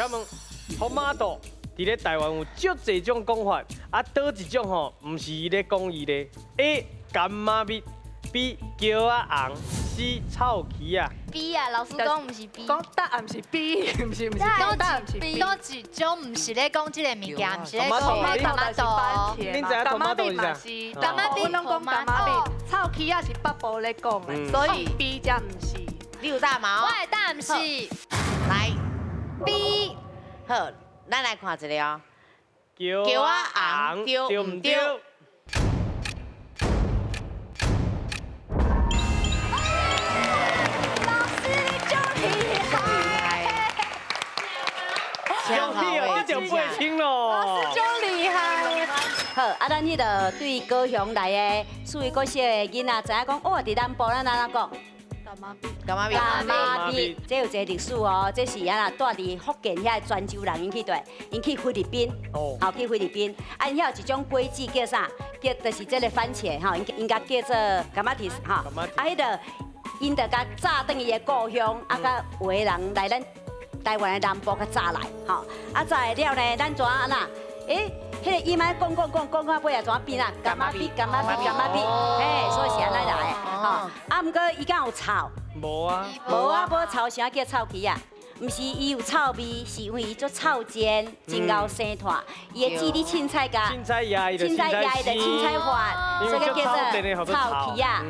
请问tomato 伫咧台湾有足侪种讲法，啊，倒一种吼，唔是伊咧讲伊咧 A 干妈咪 ，B 姜啊红，C 臭旗啊。 B 啊，老师讲唔是 B， 讲答案是 B， 唔是讲答案是 B。多一种唔是咧讲即个物件，唔是咧讲tomato 番是番恁知影茄，干妈 tomato 咪嘛是啥是，干妈咪我拢讲干妈咪，臭起啊是北部咧讲的，所以 B 才唔是。你有答吗？我的答案是来， B。好，咱来看一个哦。姜啊红，对唔对？小屁哦，你就不会听咯。就厉害。好，啊，咱迄个对高雄来的属于高小的囡仔，知影讲哦，伫南部咱安怎讲？干妈咪，干嘛咪？干妈咪，这有一个历史哦，这是啊啦，住伫福建遐泉州人因去对，因去菲律宾，哦，好去菲律宾，啊，因遐有一种果子叫啥？叫就是这个番茄吼，应该叫做干嘛提吼，啊，迄个因着甲炸转伊的故乡，啊，甲有的人来咱台湾的南部甲炸来，吼，啊炸来了呢，咱怎啊那？诶，迄个伊卖讲到尾啊，怎变啊？干妈咪，干妈咪，嘿，所以是安尼来的，吼。啊，毋过伊敢有臭？无啊，无啊，无臭啥叫臭鸡啊？毋是伊有臭味，是因为伊做臭煎，真够生炭。伊的煮你凊彩甲凊彩压伊就凊彩饭，所以叫做臭鸡啊。